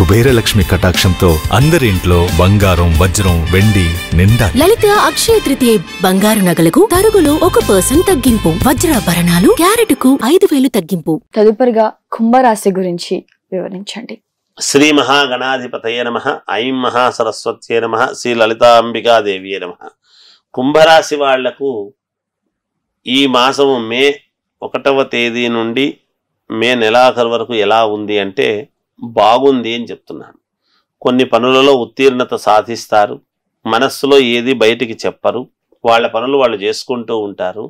కుబేరలక్ష్మి కటాక్షంతో అందరి ఇంట్లో బంగారం వజ్రం వెండి నిండా. లలిత అక్షయ తృతీయ బంగారు నగలకు తరుగులో 1% తగ్గింపు, వజ్రాభరణాలు క్యారెట్కు 5,000 తగ్గింపు. తదుపరిగా కుంభరాశి గురించి వివరించండి. శ్రీ మహాగణాధిపతయ నమః. ఐం మహాసరస్వత్యే నమః. శ్రీ లలితాంబికాదేవియే నమః. కుంభరాశి వాళ్లకు ఈ మాసము మే 1వ తేదీ నుండి మే నెలాఖరు వరకు ఎలా ఉంది అంటే బాగుంది అని చెప్తున్నాను. కొన్ని పనులలో ఉత్తీర్ణత సాధిస్తారు. మనస్సులో ఏది బయటికి చెప్పరు. వాళ్ళ పనులు వాళ్ళు చేసుకుంటూ ఉంటారు.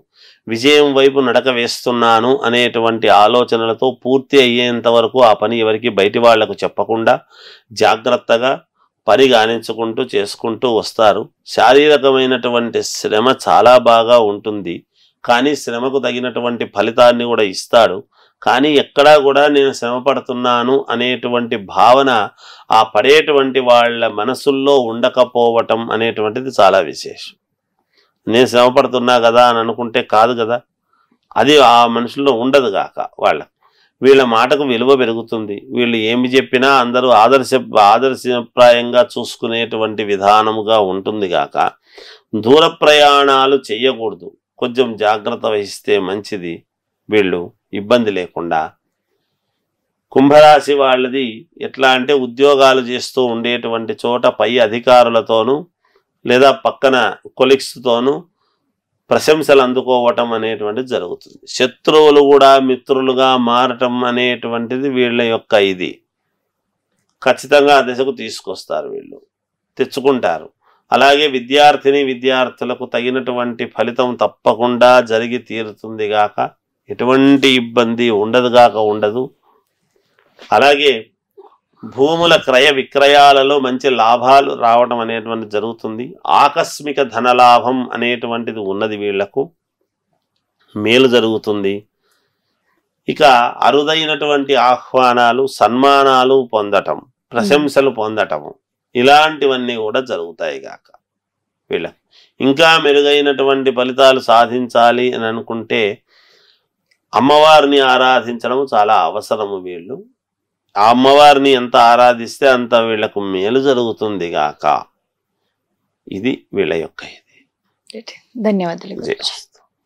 విజయం వైపు నడక వేస్తున్నాను అనేటువంటి ఆలోచనలతో పూర్తి అయ్యేంత వరకు ఆ పని ఎవరికి బయటి వాళ్లకు చెప్పకుండా జాగ్రత్తగా పని గానించుకుంటూ చేసుకుంటూ వస్తారు. శారీరకమైనటువంటి శ్రమ చాలా బాగా ఉంటుంది. కానీ శ్రమకు తగినటువంటి ఫలితాన్ని కూడా ఇస్తాడు. కానీ ఎక్కడా కూడా నేను శ్రమ పడుతున్నాను అనేటువంటి భావన ఆ పడేటువంటి వాళ్ళ మనసుల్లో ఉండకపోవటం అనేటువంటిది చాలా విశేషం. నేను శ్రమ పడుతున్నా కదా అని అనుకుంటే కాదు కదా, అది ఆ మనుషుల్లో ఉండదు గాక. వీళ్ళ మాటకు విలువ పెరుగుతుంది. వీళ్ళు ఏమి చెప్పినా అందరూ ఆదర్శప్రాయంగా చూసుకునేటువంటి విధానముగా ఉంటుంది గాక. దూర ప్రయాణాలు చెయ్యకూడదు. కొంచెం జాగ్రత్త వహిస్తే మంచిది. వీళ్ళు ఇబ్బంది లేకుండా. కుంభరాశి వాళ్ళది ఎట్లా అంటే ఉద్యోగాలు చేస్తూ ఉండేటువంటి చోట పై అధికారులతోనూ లేదా పక్కన కొలీగ్స్తోనూ ప్రశంసలు అందుకోవటం అనేటువంటిది జరుగుతుంది. శత్రువులు కూడా మిత్రులుగా మారటం అనేటువంటిది వీళ్ళ యొక్క ఇది ఖచ్చితంగా ఆ దశకు తీసుకొస్తారు. వీళ్ళు తెచ్చుకుంటారు. అలాగే విద్యార్థులకు తగినటువంటి ఫలితం తప్పకుండా జరిగి తీరుతుంది గాక. ఎటువంటి ఇబ్బంది ఉండదు. అలాగే భూముల క్రయ విక్రయాలలో మంచి లాభాలు రావడం అనేటువంటిది జరుగుతుంది. ఆకస్మిక ధనలాభం అనేటువంటిది ఉన్నది. వీళ్లకు మేలు జరుగుతుంది. ఇక అరుదైనటువంటి ఆహ్వానాలు, సన్మానాలు పొందటం, ప్రశంసలు పొందటము ఇలాంటివన్నీ కూడా జరుగుతాయి గాక. వీళ్ళకి ఇంకా మెరుగైనటువంటి ఫలితాలు సాధించాలి అని అనుకుంటే అమ్మవారిని ఆరాధించడం చాలా అవసరము. వీళ్ళు ఆ అమ్మవారిని ఎంత ఆరాధిస్తే అంత వీళ్లకు మేలు జరుగుతుంది గాక. ఇది వీళ్ళ యొక్క ఇది. ధన్యవాదాలు.